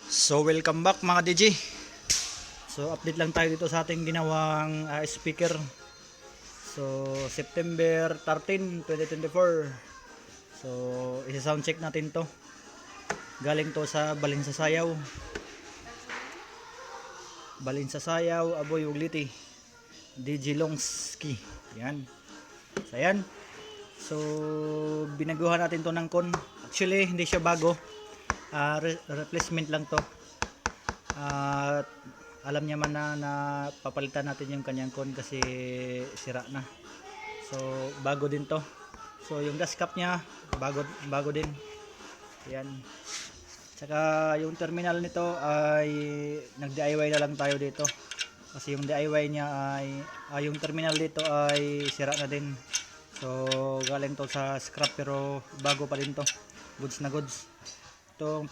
So welcome back mga DJ. So update lang tayo dito sa ating ginawang speaker. So September 13, 2024. So isa-sound check natin to. Galing to sa Balinsasayaw. Balinsasayaw, Aboy Ugliti. DJ Longski. Yan. So yan. So binaguhan natin to ng kon. Actually hindi siya bago. Replacement lang to. Alam niya man na papalitan natin yung kanyang kon kasi sira na. So bago din to. So yung gas cap niya bago din. Yan. Saka yung terminal nito ay nag-DIY na lang tayo dito. Kasi yung DIY niya ay yung terminal dito ay sira na din. So galing to sa scrap pero bago pa din to. Goods na goods. Itong